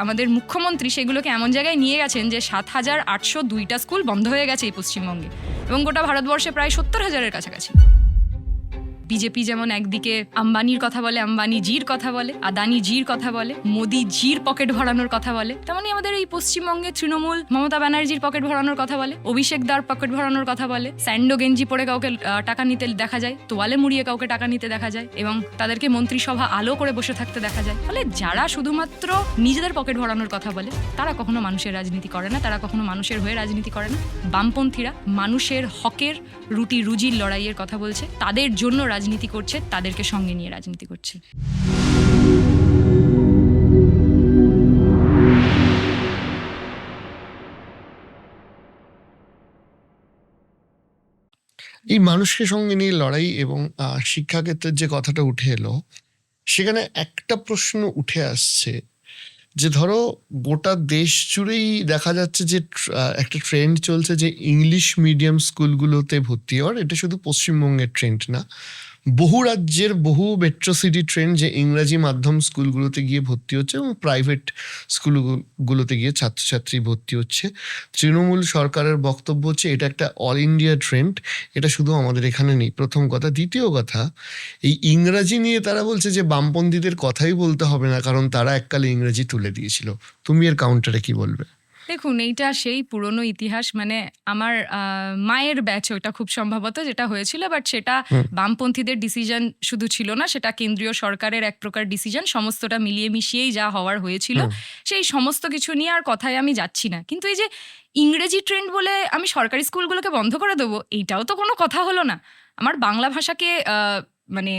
আমাদের মুখ্যমন্ত্রী সেগুলোকে এমন জায়গায় নিয়ে গেছেন যে 7,802টা স্কুল বন্ধ হয়ে গেছে এই পশ্চিমবঙ্গে, এবং গোটা ভারতবর্ষে প্রায় 70,000-এর কাছাকাছি। বিজেপি যেমন একদিকে আম্বানির কথা বলে, আম্বানি জির কথা বলে, আদানি জির কথা বলে, মোদি জির পকেট ভরানোর কথা বলে, তেমনই আমাদের এই পশ্চিমবঙ্গে তৃণমূল মমতা ব্যানার্জির পকেট ভরানোর কথা বলে, অভিষেক দার পকেট ভরানোর কথা বলে, স্যান্ডো গেঞ্জি পরে কাউকে টাকা নিতে দেখা যায়, তোয়ালে মুড়িয়ে কাউকে টাকা নিতে দেখা যায়, এবং তাদেরকে মন্ত্রিসভা আলো করে বসে থাকতে দেখা যায়। ফলে যারা শুধুমাত্র নিজেদের পকেট ভরানোর কথা বলে তারা কখনো মানুষের রাজনীতি করে না, তারা কখনো মানুষের হয়ে রাজনীতি করে না। বামপন্থীরা মানুষের হকের রুটি রুজির লড়াইয়ের কথা বলছে, তাদের জন্য রাজনীতি করছে, তাদেরকে সঙ্গে নিয়ে রাজনীতি করছে। এই মানুষকে সঙ্গে নিয়ে লড়াই এবং শিক্ষাক্ষেত্রের যে কথাটা উঠে এলো, সেখানে একটা প্রশ্ন উঠে আসছে যে ধরো গোটা দেশ জুড়েই দেখা যাচ্ছে যে একটা ট্রেন্ড চলছে যে ইংলিশ মিডিয়াম স্কুলগুলোতে ভর্তি হওয়ার। এটা শুধু পশ্চিমবঙ্গের ট্রেন্ড না, বহু রাজ্যের বহু মেট্রো সিটি ট্রেন্ড যে ইংরাজি মাধ্যম স্কুলগুলোতে গিয়ে ভর্তি হচ্ছে এবং প্রাইভেট স্কুলগুলোতে গিয়ে ছাত্রছাত্রী ভর্তি হচ্ছে। তৃণমূল সরকারের বক্তব্য হচ্ছে এটা একটা অল ইন্ডিয়া ট্রেন্ড, এটা শুধু আমাদের এখানে নেই, প্রথম কথা। দ্বিতীয় কথা, এই ইংরাজি নিয়ে তারা বলছে যে বামপন্থীদের কথাই বলতে হবে না, কারণ তারা এককালে ইংরেজি তুলে দিয়েছিল। তুমি এর কাউন্টারে কি বলবে? দেখুন, এইটা সেই পুরনো ইতিহাস, মানে আমার মায়ের ব্যাচ ওটা খুব সম্ভবত যেটা হয়েছিল, বাট সেটা বামপন্থীদের ডিসিশন শুধু ছিল না, সেটা কেন্দ্রীয় সরকারের এক প্রকার ডিসিশন, সমস্তটা মিলিয়ে মিশিয়েই যা হওয়ার হয়েছিল। সেই সমস্ত কিছু নিয়ে আর কথায় আমি যাচ্ছি না, কিন্তু এই যে ইংরেজি ট্রেন্ড বলে আমি সরকারি স্কুলগুলোকে বন্ধ করে দেবো, এইটাও তো কোনো কথা হলো না। আমার বাংলা ভাষাকে মানে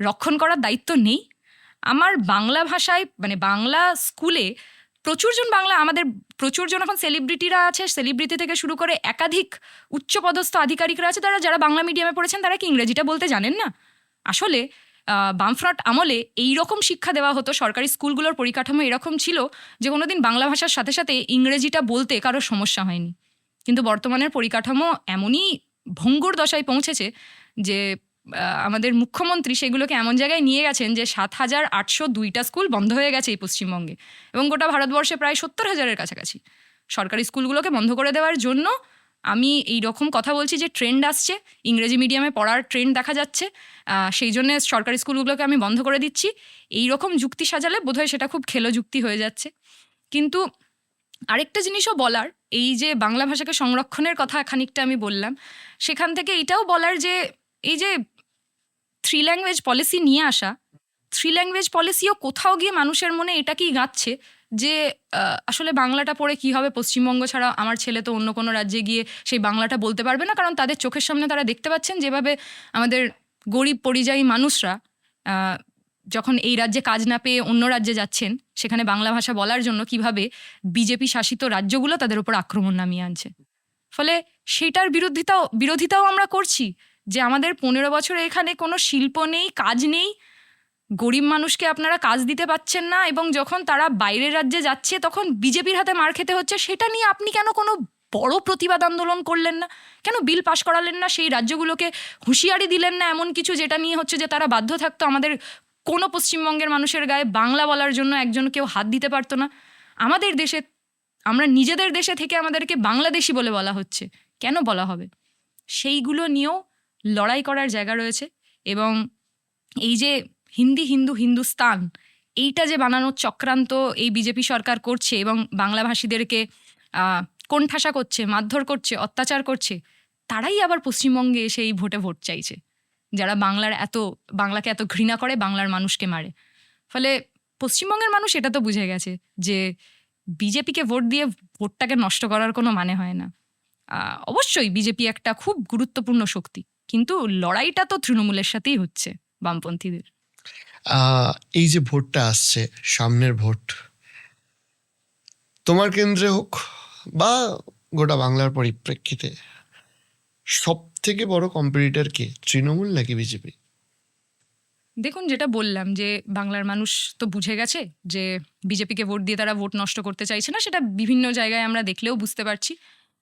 রক্ষণ করার দায়িত্ব নেই? আমার বাংলা ভাষায় মানে বাংলা স্কুলে আমাদের প্রচুরজন এখন সেলিব্রিটিরা আছে, সেলিব্রিটি থেকে শুরু করে একাধিক উচ্চপদস্থ আধিকারিকরা আছে, যারা বাংলা মিডিয়ামে পড়েছেন, তারা কি ইংরেজিটা বলতে জানেন না? আসলে বামফ্রন্ট আমলে এইরকম শিক্ষা দেওয়া হতো, সরকারি স্কুলগুলোর পরিকাঠামো এরকম ছিল যে কোনোদিন বাংলা ভাষার সাথে সাথে ইংরেজিটা বলতে কারো সমস্যা হয়নি। কিন্তু বর্তমানের পরিকাঠামো এমনই ভঙ্গুর দশায় পৌঁছেছে যে আমাদের মুখ্যমন্ত্রী সেগুলোকে এমন জায়গায় নিয়ে গেছেন যে 7,802টা স্কুল বন্ধ হয়ে গেছে এই পশ্চিমবঙ্গে, এবং গোটা ভারতবর্ষে প্রায় 70,000-এর কাছাকাছি। সরকারি স্কুলগুলোকে বন্ধ করে দেওয়ার জন্য আমি এই রকম কথা বলছি যে ট্রেন্ড আসছে, ইংরেজি মিডিয়ামে পড়ার ট্রেন্ড দেখা যাচ্ছে, সেই জন্য সরকারি স্কুলগুলোকে আমি বন্ধ করে দিচ্ছি। এই রকম যুক্তি সাজালে বোধহয় সেটা খুব খেলো যুক্তি হয়ে যাচ্ছে। কিন্তু আরেকটা জিনিসও বলার, এই যে বাংলা ভাষাকে সংরক্ষণের কথা খানিকটা আমি বললাম, সেখান থেকে এটাও বলার যে এই যে 3 ল্যাঙ্গুয়েজ পলিসি নিয়ে আসা, 3 ল্যাঙ্গুয়েজ পলিসিও কোথাও গিয়ে মানুষের মনে এটা কি গাচ্ছে যে আসলে বাংলাটা পড়ে কি হবে, পশ্চিমবঙ্গ ছাড়া আমার ছেলে তো অন্য কোনো রাজ্যে গিয়ে সেই বাংলাটা বলতে পারবে না, কারণ তাদের চোখের সামনে তারা দেখতে পাচ্ছেন যেভাবে আমাদের গরিব পরিযায়ী মানুষরা যখন এই রাজ্যে কাজ না পেয়ে অন্য রাজ্যে যাচ্ছেন, সেখানে বাংলা ভাষা বলার জন্য কিভাবে বিজেপি শাসিত রাজ্যগুলো তাদের উপর আক্রমণ নামিয়ে আনছে। ফলে সেটার বিরোধিতাও আমরা করছি যে আমাদের 15 বছরে এখানে কোনো শিল্প নেই, কাজ নেই, গরিব মানুষকে আপনারা কাজ দিতে পারছেন না, এবং যখন তারা বাইরের রাজ্যে যাচ্ছে তখন বিজেপির হাতে মার খেতে হচ্ছে। সেটা নিয়ে আপনি কেন কোনো বড় প্রতিবাদ আন্দোলন করলেন না? কেন বিল পাশ করালেন না? সেই রাজ্যগুলোকে হুঁশিয়ারি দিলেন না এমন কিছু যেটা নিয়ে হচ্ছে যে তারা বাধ্য থাকতো আমাদের কোনো পশ্চিমবঙ্গের মানুষের গায়ে বাংলা বলার জন্য একজন কেউ হাত দিতে পারতো না? আমাদের দেশে, আমরা নিজেদের দেশে থেকে আমাদেরকে বাংলাদেশি বলে বলা হচ্ছে, কেন বলা হবে? সেইগুলো নিয়েও লড়াই করার জায়গা রয়েছে। এবং এই যে হিন্দি হিন্দু হিন্দুস্তান, এইটা যে বানানোর চক্রান্ত এই বিজেপি সরকার করছে এবং বাংলাভাষীদেরকে কোণঠাসা করছে, মারধর করছে, অত্যাচার করছে, তারাই আবার পশ্চিমবঙ্গে এসে এই ভোটে ভোট চাইছে, যারা বাংলাকে এত ঘৃণা করে, বাংলার মানুষকে মারে। ফলে পশ্চিমবঙ্গের মানুষ এটা তো বুঝে গেছে যে বিজেপিকে ভোট দিয়ে ভোটটাকে নষ্ট করার কোনো মানে হয় না। অবশ্যই বিজেপি একটা খুব গুরুত্বপূর্ণ শক্তি, কিন্তু লড়াইটা তো তৃণমূলের সাথেই হচ্ছে, বামপন্থীদের। এই যে ভোটটা আসছে, সামনের ভোট, তোমার কেন্দ্রে হোক বা গোটা বাংলার পরিপ্রেক্ষিতে সব থেকে বড় কম্পিটিটর কে, তৃণমূল নাকি বিজেপি? দেখুন, যেটা বললাম যে বাংলার মানুষ তো বুঝে গেছে যে বিজেপিকে ভোট দিয়ে তারা ভোট নষ্ট করতে চাইছে না, সেটা বিভিন্ন জায়গায় আমরা দেখলেও বুঝতে পারছি।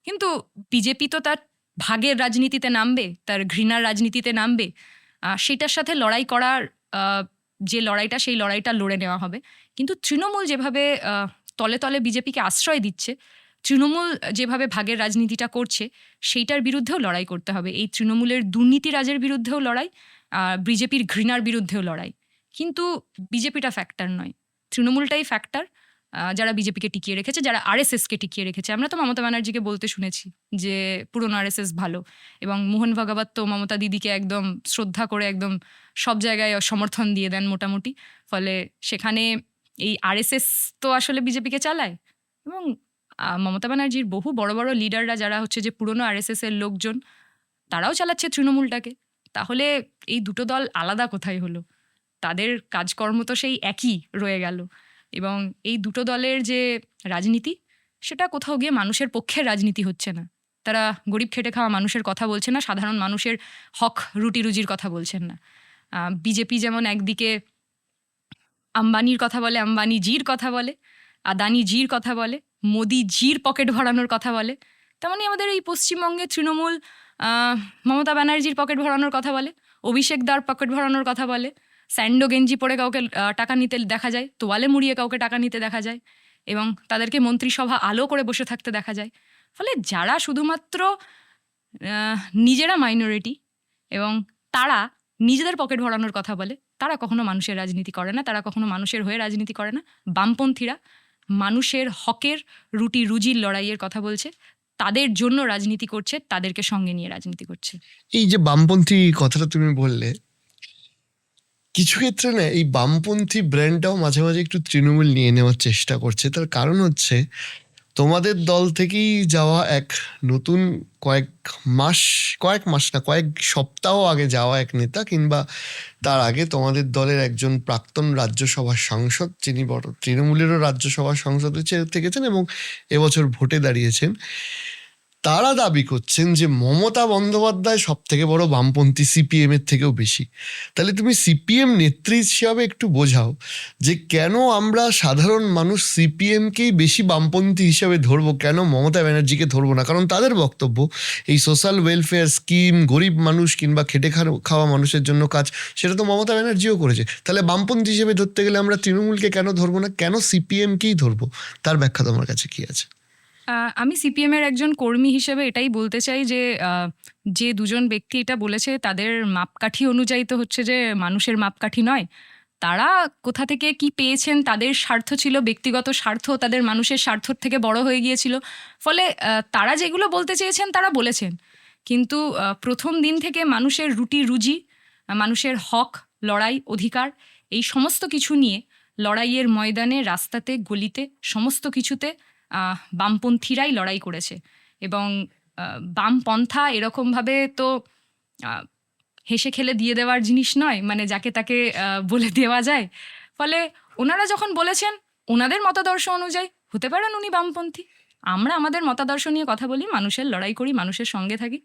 কিন্তু বিজেপি তো তার ভাগের রাজনীতিতে নামবে, তার ঘৃণার রাজনীতিতে নামবে, সেটার সাথে লড়াই করার যে লড়াইটা, সেই লড়াইটা লড়ে নেওয়া হবে। কিন্তু তৃণমূল যেভাবে তলে তলে বিজেপিকে আশ্রয় দিচ্ছে, তৃণমূল যেভাবে ভাগের রাজনীতিটা করছে সেইটার বিরুদ্ধেও লড়াই করতে হবে। এই তৃণমূলের দুর্নীতি রাজের বিরুদ্ধেও লড়াই, বিজেপির ঘৃণার বিরুদ্ধেও লড়াই। কিন্তু বিজেপিটা ফ্যাক্টর নয়, তৃণমূলটাই ফ্যাক্টর, যারা বিজেপিকে টিকিয়ে রেখেছে, যারা আরএসএসকে টিকিয়ে রেখেছে। আমরা তো মমতা ব্যানার্জিকে বলতে শুনেছি যে পুরনো আরএসএস ভালো, এবং মোহন ভাগবত তো মমতা দিদিকে একদম শ্রদ্ধা করে একদম সব জায়গায় সমর্থন দিয়ে দেন মোটামুটি। ফলে সেখানে এই আরএসএস তো আসলে বিজেপিকে চালায়, এবং মমতা ব্যানার্জির বহু বড় বড় লিডাররা যারা হচ্ছে যে পুরনো আরএসএস এর লোকজন, তারাও চালাচ্ছে তৃণমূলটাকে। তাহলে এই দুটো দল আলাদা কোথায় হলো? তাদের কাজকর্ম তো সেই একই রয়ে গেল। এবং এই দুটো দলের যে রাজনীতি, সেটা কোথাও গিয়ে মানুষের পক্ষের রাজনীতি হচ্ছে না। তারা গরিব খেটে খাওয়া মানুষের কথা বলছে না, সাধারণ মানুষের হক রুটি রুজির কথা বলছেন না। বিজেপি যেমন একদিকে আম্বানির কথা বলে, আম্বানি জির কথা বলে, আদানি জির কথা বলে, মোদি জির পকেট ভরানোর কথা বলে, তেমনই আমাদের এই পশ্চিমবঙ্গে তৃণমূল মমতা ব্যানার্জির পকেট ভরানোর কথা বলে, অভিষেক দার পকেট ভরানোর কথা বলে, স্যান্ডো গেঞ্জি পরে কাউকে টাকা নিতে দেখা যায়, তোয়ালে মুড়িয়ে কাউকে টাকা নিতে দেখা যায়, এবং তাদেরকে মন্ত্রিসভা আলো করে বসে থাকতে দেখা যায়। ফলে যারা শুধুমাত্র নিজেরা মাইনরিটি এবং তারা নিজেদের পকেট ভরানোর কথা বলে, তারা কখনো মানুষের রাজনীতি করে না, তারা কখনো মানুষের হয়ে রাজনীতি করে না। বামপন্থীরা মানুষের হকের রুটি রুজির লড়াইয়ের কথা বলছে, তাদের জন্য রাজনীতি করছে, তাদেরকে সঙ্গে নিয়ে রাজনীতি করছে। এই যে বামপন্থী কথাটা তুমি বললে, কিছু ক্ষেত্রে না এই বামপন্থী ব্র্যান্ডটাও মাঝে মাঝে একটু তৃণমূল নিয়ে নেওয়ার চেষ্টা করছে। তার কারণ হচ্ছে তোমাদের দল থেকেই যাওয়া এক নতুন কয়েক সপ্তাহ আগে যাওয়া এক নেতা, কিংবা তার আগে তোমাদের দলের একজন প্রাক্তন রাজ্যসভার সাংসদ, যিনি বড় তৃণমূলেরও রাজ্যসভার সাংসদ থেকেছেন এবং এবছর ভোটে দাঁড়িয়েছেন, তারা দাবি করছেন যে মমতা বন্দ্যোপাধ্যায় সব থেকে বড় বামপন্থী, সিপিএম এর থেকেও বেশি। তাহলে তুমি সিপিএম নেত্রী হিসাবে একটু বোঝাও যে কেন আমরা সাধারণ মানুষ সিপিএমকেই বেশি বামপন্থী হিসাবে ধরবো, কেন মমতা ব্যানার্জিকে ধরবো না? কারণ তাদের বক্তব্য এই সোশ্যাল ওয়েলফেয়ার স্কিম, গরিব মানুষ কিংবা খেটে খাওয়া মানুষের জন্য কাজ, সেটা তো মমতা ব্যানার্জিও করেছে। তাহলে বামপন্থী হিসেবে ধরতে গেলে আমরা তৃণমূলকে কেন ধরবো না, কেন সিপিএমকেই ধরবো? তার ব্যাখ্যা তোমার কাছে কি আছে? আমি সিপিএম এর একজন কর্মী হিসেবে এটাই বলতে চাই যে যে দুজন ব্যক্তি এটা বলেছে তাদের মাপকাঠি অনুযায়ী তো হচ্ছে যে মানুষের মাপকাঠি নয়। তারা কোথা থেকে কি পেয়েছেন, তাদের স্বার্থ ছিল, ব্যক্তিগত স্বার্থ তাদের মানুষের স্বার্থর থেকে বড় হয়ে গিয়েছিল। ফলে তারা যেগুলো বলতে চেয়েছেন তারা বলেছেন, কিন্তু প্রথম দিন থেকে মানুষের রুটি রুজি, মানুষের হক, লড়াই, অধিকার, এই সমস্ত কিছু নিয়ে লড়াইয়ের ময়দানে, রাস্তাতে, গলিতে, সমস্ত কিছুতে বামপন্থীরাই লড়াই করেছে। এবং বামপন্থা এরকমভাবে তো হেসে খেলে দিয়ে দেওয়ার জিনিস নয়, মানে যাকে তাকে বলে দেওয়া যায়। ফলে ওনারা যখন বলেছেন ওনাদের মতাদর্শ অনুযায়ী, হতে পারেন উনি বামপন্থী। আমরা আমাদের মতাদর্শ নিয়ে কথা বলি, মানুষের লড়াই করি, মানুষের সঙ্গে থাকি,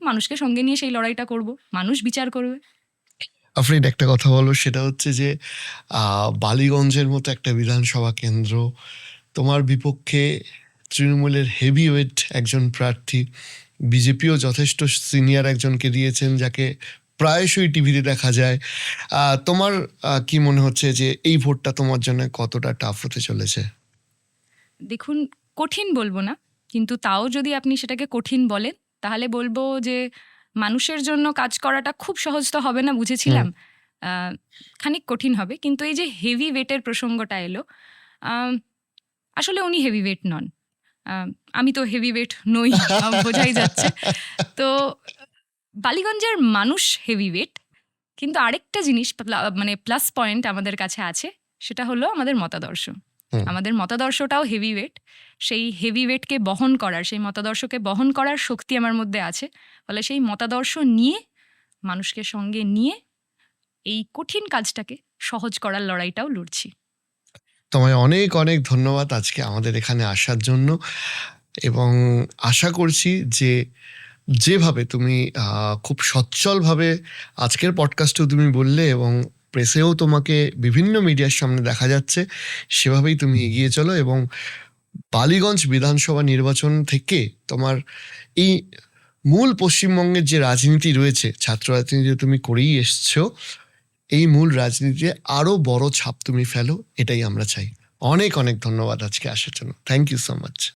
মানুষকে সঙ্গে নিয়ে সেই লড়াইটা করব, মানুষ বিচার করবে। আফরিন, একটা কথা বলো, সেটা হচ্ছে যে বালিগঞ্জের মতো একটা বিধানসভা কেন্দ্র, তোমার বিপক্ষে তৃণমূলের হেভিওয়েট একজন প্রার্থী, বিজেপিও যথেষ্ট সিনিয়র একজনকে দিয়েছেন যাকে প্রায়শই টিভিতে দেখা যায়। তোমার কি মনে হচ্ছে যে এই ভোটটা তোমার জন্য কতটা টাফ হতে চলেছে? দেখুন, কঠিন বলবো না, কিন্তু তাও যদি আপনি সেটাকে কঠিন বলেন তাহলে বলবো যে মানুষের জন্য কাজ করাটা খুব সহজ তো হবে না, বুঝেছিলাম, খানিক কঠিন হবে। কিন্তু এই যে হেভি ওয়েটের প্রসঙ্গটা এলো, আসলে উনি হেভি ওয়েট নন, আমি তো হেভি ওয়েট নই, বোঝাই যাচ্ছে। তো বালিগঞ্জের মানুষ হেভি ওয়েট, কিন্তু আরেকটা জিনিস মানে প্লাস পয়েন্ট আমাদের কাছে আছে, সেটা হলো আমাদের মতাদর্শ। আমাদের মতাদর্শটাও হেভি ওয়েট। সেই হেভি ওয়েটকে বহন করার, সেই মতাদর্শকে বহন করার শক্তি আমার মধ্যে আছে। ফলে সেই মতাদর্শ নিয়ে, মানুষকে সঙ্গে নিয়ে এই কঠিন কাজটাকে সহজ করার লড়াইটাও লড়ছি। তোমায় অনেক অনেক ধন্যবাদ আজকে আমাদের এখানে আসার জন্য, এবং আশা করছি যে যেভাবে তুমি খুব সচ্ছলভাবে আজকের পডকাস্টেও তুমি বললে এবং প্রেসেও তোমাকে বিভিন্ন মিডিয়ার সামনে দেখা যাচ্ছে, সেভাবেই তুমি এগিয়ে চলো। এবং বালিগঞ্জ বিধানসভা নির্বাচন থেকে তোমার এই মূল পশ্চিমবঙ্গের যে রাজনীতি রয়েছে, ছাত্র রাজনীতি তুমি করেই এসছো, এই মূল রাজনীতিতে আরো বড় ছাপ তুমি ফেলো, এটাই আমরা চাই। অনেক অনেক ধন্যবাদ আজকে আসার জন্য। Thank you so much.